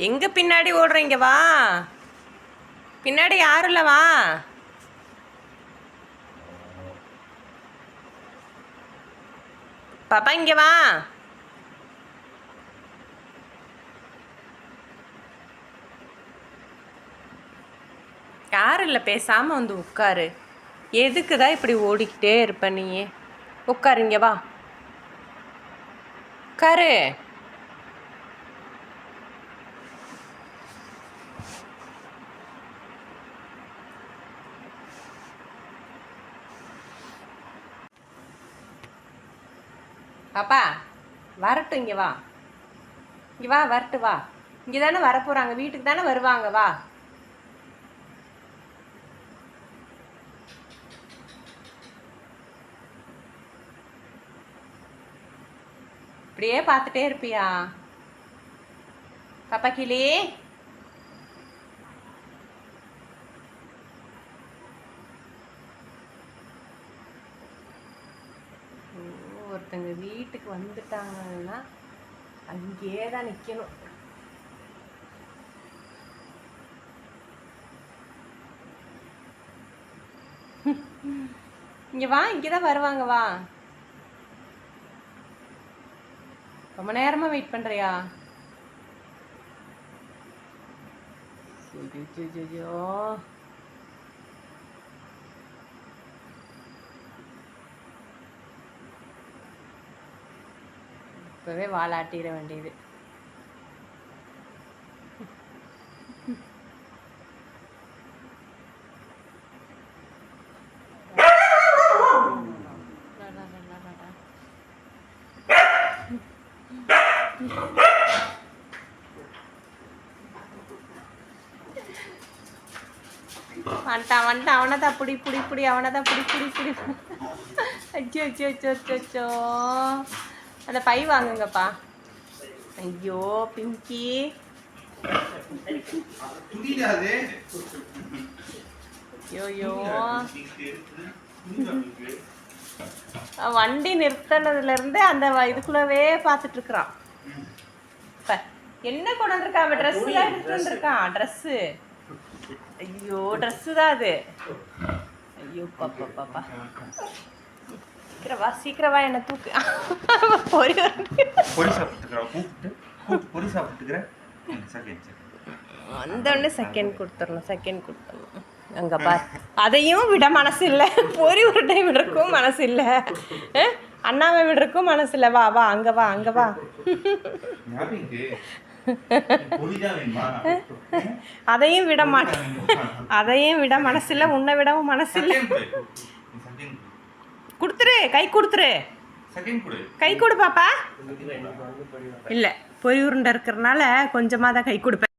எங்க பின்னாடி ஓடுறீங்க? வா, பின்னாடி யாரும் இல்லை. வா பாப்பா, இங்க வா. யாரும் இல்லை, பேசாம வந்து உட்காரு. எதுக்குதான் இப்படி ஓடிக்கிட்டே இருப்ப நீ? உட்காரு, இங்க வா, உட்காரு. பாப்பா வரட்டும், இங்கே வா, இங்கே வா, வரட்டு, வா. இங்கே தானே வரப்போகிறாங்க, வீட்டுக்கு தானே வருவாங்க. வா. இப்படியே பார்த்துட்டே இருப்பியா பாப்பா கிளி? ஒருத்தங்க வீட்டுக்கு வந்துட்டாங்கன்னா அங்கேயே தான் நிற்கணும். இங்கே வா, இங்கே தான் வருவாங்க. வா. ரொம்ப நேரமாக வெயிட் பண்ணுறியா? ஐயோ, இப்போவே வாலாட்டிட வேண்டியது. வந்துட்டான் வந்துட்டான். அவனை தான் புடி புடி புடி, அவனை தான் புடி புடி புடி. அச்சோ அச்சோ அச்சோ அச்சோ அச்சோ. அந்த பை வாங்குங்கப்பா. ஐயோ பிங்கி, ஐயோ வண்டி நிறுத்தினதுல இருந்து அந்த இதுக்குள்ளவே பார்த்துட்டு இருக்கிறான். என்ன கொண்டு வந்திருக்கான்? அவன் ட்ரெஸ் எல்லாம் எடுத்துட்டு வந்திருக்கான். ட்ரெஸ்ஸு, ஐயோ ட்ரெஸ்ஸு தான் அது. ஐயோ பாப்பா பாப்பா, சீக்கிரவா சீக்கிரவா, என்ன தூக்கு. வந்தோடனே செகண்ட் கொடுத்துடணும், செகண்ட் கொடுத்துடணும். அங்கே பார், அதையும் விட மனசு இல்லை. பொறி ஒரு டைம் விடுறக்கும் மனசு இல்லை, அண்ணாவை விடுறக்கும் மனசு இல்லை. வா வா, அங்கே வா, அங்கே வா. அதையும் விட மாட்டேன், அதையும் விட மனசு இல்லை, உன்னை விடவும் மனசு இல்லை. கொடுத்துரு, கை கொடுத்துரு, கை கொடு பாப்பா. இல்லை, பொறி உருண்டை இருக்கிறனால கொஞ்சமாக தான் கை கொடுப்பேன்.